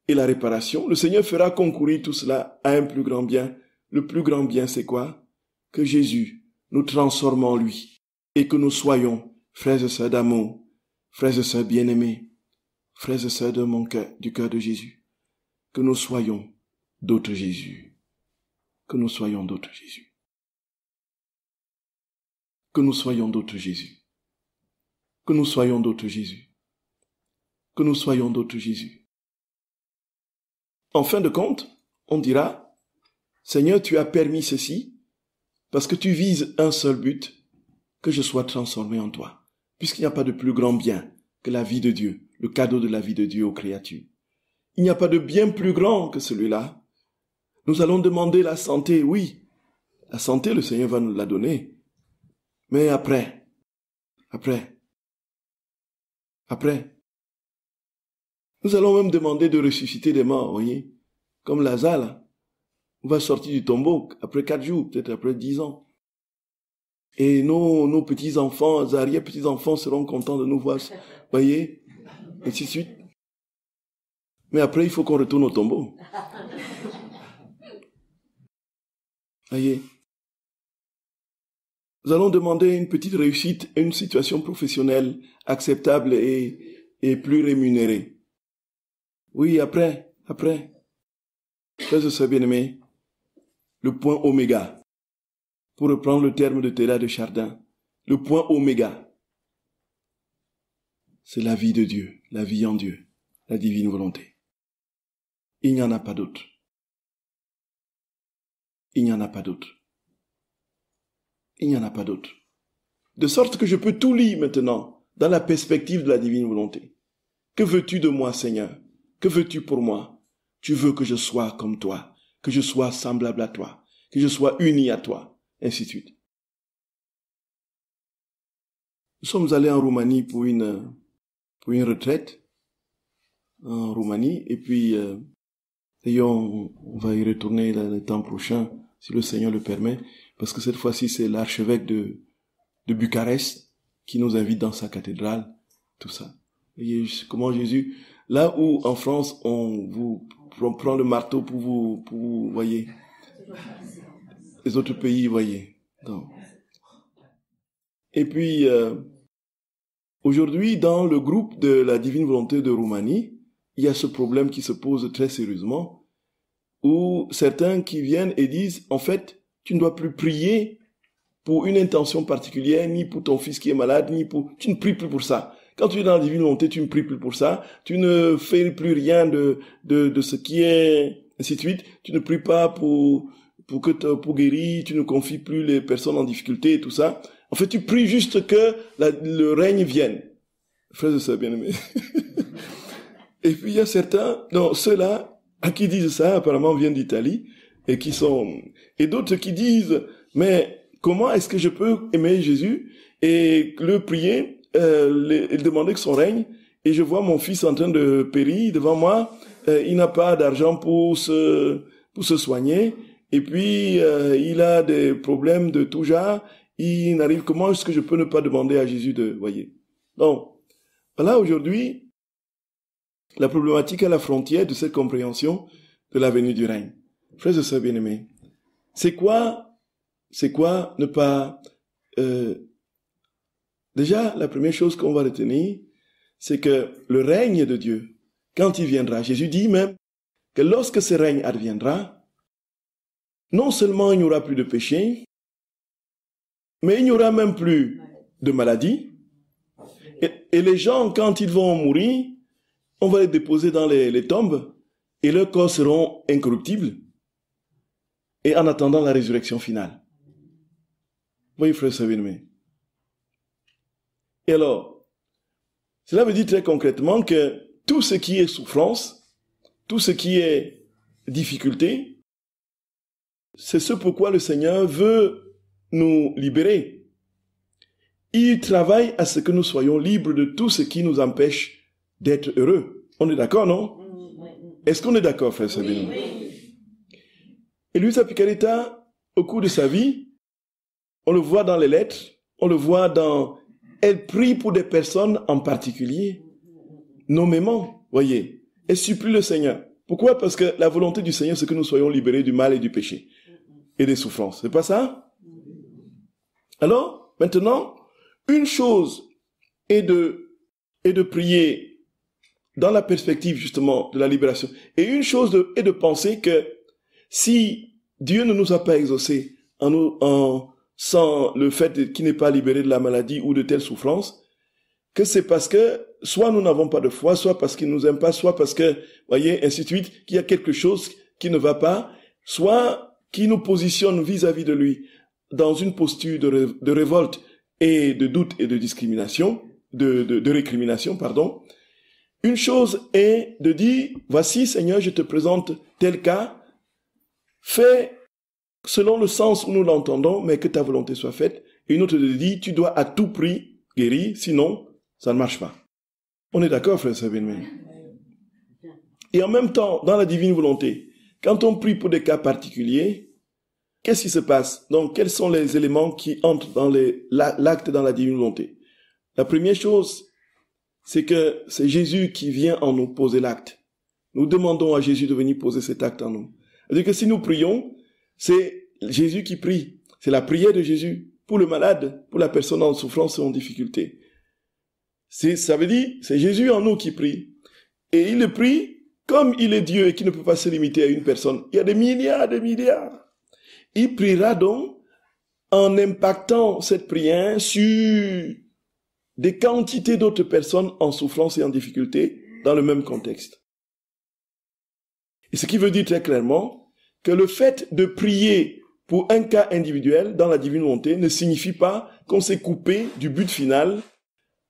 et la réparation, le Seigneur fera concourir tout cela à un plus grand bien. Le plus grand bien, c'est quoi? Que Jésus nous transforme en lui et que nous soyons frères et sœurs d'amour, frères et sœurs bien-aimés, frères et sœurs de mon cœur, du cœur de Jésus. que nous soyons d'autres Jésus. Que nous soyons d'autres Jésus. Que nous soyons d'autres Jésus. Que nous soyons d'autres Jésus. Que nous soyons d'autres Jésus. En fin de compte, on dira, Seigneur, tu as permis ceci parce que tu vises un seul but, que je sois transformé en toi. Puisqu'il n'y a pas de plus grand bien que la vie de Dieu, le cadeau de la vie de Dieu aux créatures. Il n'y a pas de bien plus grand que celui-là. Nous allons demander la santé, oui. La santé, le Seigneur va nous la donner. Mais après. Nous allons même demander de ressusciter des morts, voyez. Comme Lazare, là. On va sortir du tombeau après 4 jours, peut-être après 10 ans. Et nos petits-enfants, arrière-petits-enfants seront contents de nous voir, voyez, et ainsi de suite. Mais après, il faut qu'on retourne au tombeau. Voyez. Nous allons demander une petite réussite, une situation professionnelle acceptable et plus rémunérée. Oui, après. Frères et sœurs bien-aimés, le point oméga, pour reprendre le terme de Thérèse de Chardin, le point oméga, c'est la vie de Dieu, la vie en Dieu, la divine volonté. Il n'y en a pas d'autre. Il n'y en a pas d'autre. Il n'y en a pas d'autre. De sorte que je peux tout lire maintenant dans la perspective de la divine volonté. Que veux-tu de moi, Seigneur? Que veux-tu pour moi? Tu veux que je sois comme toi, que je sois semblable à toi, que je sois uni à toi, ainsi de suite. Nous sommes allés en Roumanie pour une retraite, en Roumanie, et puis on va y retourner le temps prochain, si le Seigneur le permet, parce que cette fois-ci, c'est l'archevêque de Bucarest qui nous invite dans sa cathédrale, tout ça. Voyez comment Jésus, là où en France, on vous prend le marteau pour vous, voyez, les autres pays, voyez. Donc. Et puis, aujourd'hui, dans le groupe de la divine volonté de Roumanie, il y a ce problème qui se pose très sérieusement, où certains qui viennent et disent, en fait, tu ne dois plus prier pour une intention particulière, ni pour ton fils qui est malade, tu ne pries plus pour ça. Quand tu es dans la divine volonté, tu ne pries plus pour ça, tu ne fais plus rien de ce qui est, ainsi de suite, tu ne pries pas pour guérir, tu ne confies plus les personnes en difficulté et tout ça. En fait, tu pries juste que le règne vienne. Frères et sœurs bien-aimés. Et puis il y a certains, ceux-là, à qui disent ça, apparemment viennent d'Italie, et d'autres qui disent, mais comment est-ce que je peux aimer Jésus et le prier, et demander que son règne, et je vois mon fils en train de périr devant moi, il n'a pas d'argent pour se soigner, et puis il a des problèmes de tout genre, comment est-ce que je peux ne pas demander à Jésus de, voyez. Donc, voilà aujourd'hui, la problématique à la frontière de cette compréhension de la venue du règne. Frères et sœurs bien-aimés, c'est quoi ne pas... déjà, la première chose qu'on va retenir, c'est que le règne de Dieu, quand il viendra, Jésus dit même que lorsque ce règne adviendra, non seulement il n'y aura plus de péché, mais il n'y aura même plus de maladie. Et les gens, quand ils vont mourir, on va les déposer dans les tombes et leurs corps seront incorruptibles. Et en attendant la résurrection finale. Voyez, frère bien-aimé. Et alors, cela veut dire très concrètement que tout ce qui est souffrance, tout ce qui est difficulté, c'est ce pourquoi le Seigneur veut nous libérer. Il travaille à ce que nous soyons libres de tout ce qui nous empêche d'être heureux. On est d'accord, non? Est-ce qu'on est d'accord, frère Sabine? Et Luisa Picaretta, au cours de sa vie, on le voit dans les lettres, on le voit dans... Elle prie pour des personnes en particulier, nommément, voyez. Elle supplie le Seigneur. Pourquoi? Parce que la volonté du Seigneur, c'est que nous soyons libérés du mal et du péché et des souffrances. C'est pas ça? Alors, maintenant, une chose est de prier dans la perspective justement de la libération. Et une chose est de penser que si Dieu ne nous a pas exaucés sans le fait qu'il n'est pas libéré de la maladie ou de telle souffrance, que c'est parce que soit nous n'avons pas de foi, soit parce qu'il nous aime pas, soit parce que, voyez, ainsi de suite, qu'il y a quelque chose qui ne va pas, soit qui nous positionne vis-à-vis de lui dans une posture de révolte et de doute et de discrimination, de récrimination, pardon. Une chose est de dire, voici Seigneur, je te présente tel cas, fais selon le sens où nous l'entendons, mais que ta volonté soit faite. Et une autre de dire, tu dois à tout prix guérir, sinon ça ne marche pas. On est d'accord, frère Sabine? Et en même temps, dans la divine volonté, quand on prie pour des cas particuliers, qu'est-ce qui se passe? Donc, quels sont les éléments qui entrent dans l'acte dans la divine volonté? La première chose, c'est que c'est Jésus qui vient en nous poser l'acte. Nous demandons à Jésus de venir poser cet acte en nous. C'est-à-dire que si nous prions, c'est Jésus qui prie. C'est la prière de Jésus pour le malade, pour la personne en souffrance et en difficulté. Ça veut dire, c'est Jésus en nous qui prie. Et il le prie comme il est Dieu et qui ne peut pas se limiter à une personne. Il y a des milliards. Il priera donc en impactant cette prière sur des quantités d'autres personnes en souffrance et en difficulté dans le même contexte. Et ce qui veut dire très clairement que le fait de prier pour un cas individuel dans la divine volonté ne signifie pas qu'on s'est coupé du but final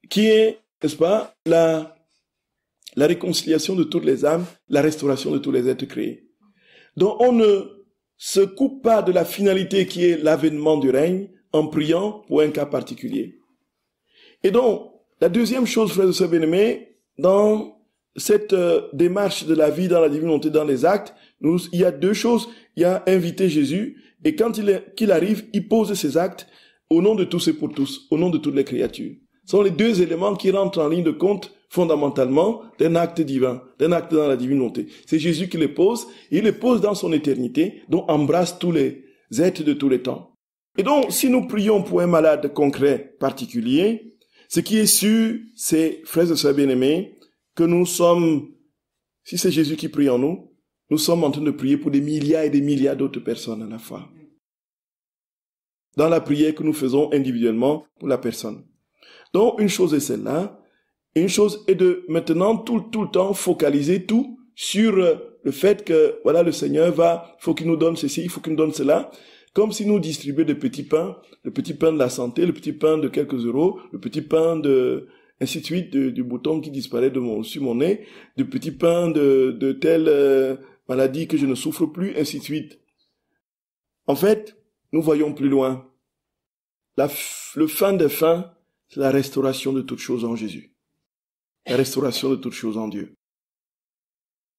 qui est, n'est-ce pas, la réconciliation de toutes les âmes, la restauration de tous les êtres créés. Donc on ne se coupe pas de la finalité qui est l'avènement du règne en priant pour un cas particulier. Et donc, la deuxième chose, frères et sœurs bien-aimés, dans cette démarche de la vie dans la divine volonté, dans les actes, il y a deux choses. Il y a inviter Jésus, et quand qu'il arrive, il pose ses actes au nom de tous et pour tous, au nom de toutes les créatures. Ce sont les deux éléments qui rentrent en ligne de compte fondamentalement d'un acte divin, d'un acte dans la divine volonté. C'est Jésus qui les pose, et il les pose dans son éternité, dont embrasse tous les êtres de tous les temps. Et donc, si nous prions pour un malade concret, particulier, ce qui est sûr, c'est, frères et sœurs bien-aimés, que nous sommes, si c'est Jésus qui prie en nous, nous sommes en train de prier pour des milliards et des milliards d'autres personnes à la fois. Dans la prière que nous faisons individuellement pour la personne. Donc, une chose est celle-là. Une chose est de maintenant tout le temps focaliser tout sur le fait que, voilà, le Seigneur faut qu'il nous donne ceci, il faut qu'il nous donne cela. Comme si nous distribuions des petits pains, le petit pain de la santé, le petit pain de quelques euros, le petit pain de, ainsi de suite, du bouton qui disparaît sur mon nez, du petit pain de telle maladie que je ne souffre plus, ainsi de suite. En fait, nous voyons plus loin. Le fin des fins, c'est la restauration de toutes choses en Jésus. La restauration de toutes choses en Dieu.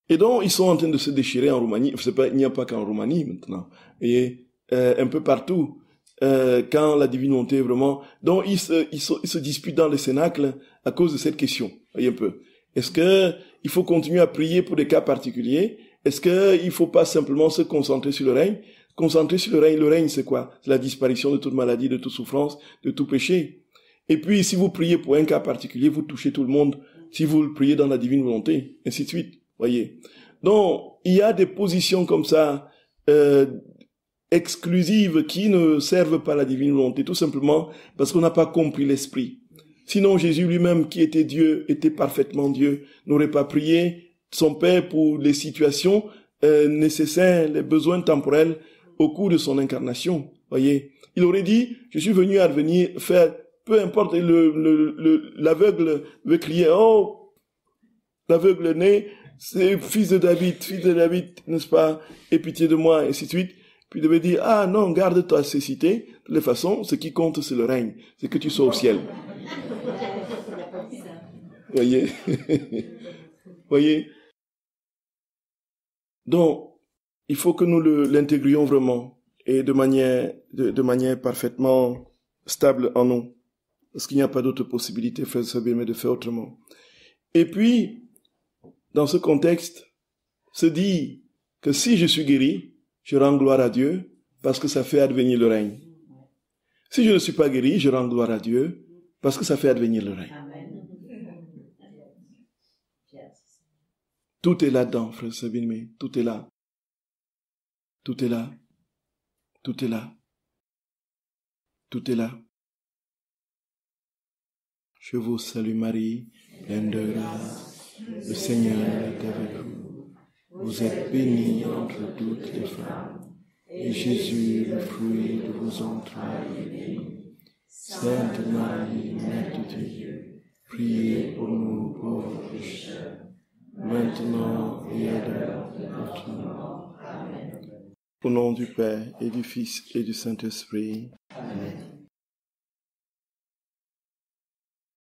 Et donc, ils sont en train de se déchirer en Roumanie. Il n'y a pas qu'en Roumanie maintenant. Et un peu partout, quand la divine volonté vraiment... Donc, ils se disputent dans les cénacles à cause de cette question. Voyez un peu. Est-ce que il faut continuer à prier pour des cas particuliers? Est-ce que il faut pas simplement se concentrer sur le règne? Concentrer sur le règne, c'est quoi? C'est la disparition de toute maladie, de toute souffrance, de tout péché. Et puis, si vous priez pour un cas particulier, vous touchez tout le monde. Si vous le priez dans la divine volonté, ainsi de suite. Voyez. Donc, il y a des positions comme ça, exclusives qui ne servent pas la divine volonté, tout simplement parce qu'on n'a pas compris l'esprit. Sinon, Jésus lui-même, qui était Dieu, était parfaitement Dieu, n'aurait pas prié son Père pour les situations nécessaires, les besoins temporels au cours de son incarnation. Voyez, il aurait dit, je suis venu à venir faire, peu importe, l'aveugle veut crier, oh, l'aveugle né, c'est fils de David, n'est-ce pas, aie pitié de moi, et ainsi de suite. Puis il devait dire, ah non, garde ta cécité. De toute façon, ce qui compte, c'est le règne. C'est que tu sois au ciel. Voyez? Voyez? Donc, il faut que nous l'intégrions vraiment et de manière parfaitement stable en nous. Parce qu'il n'y a pas d'autre possibilité, frères et sœurs bien-aimés, de faire autrement. Et puis, dans ce contexte, se dit que si je suis guéri, je rends gloire à Dieu parce que ça fait advenir le règne. Si je ne suis pas guéri, je rends gloire à Dieu parce que ça fait advenir le règne. Tout est là-dedans, frère Sabine, tout est là. Tout est là. Tout est là. Tout est là. Je vous salue Marie, pleine de grâce. Le Seigneur est avec vous. Vous êtes bénie entre toutes les femmes. Et Jésus, le fruit de vos entrailles, est béni. Sainte Marie, Mère de Dieu, priez pour nous pauvres pécheurs, maintenant et à l'heure de notre mort. Amen. Au nom du Père et du Fils et du Saint-Esprit.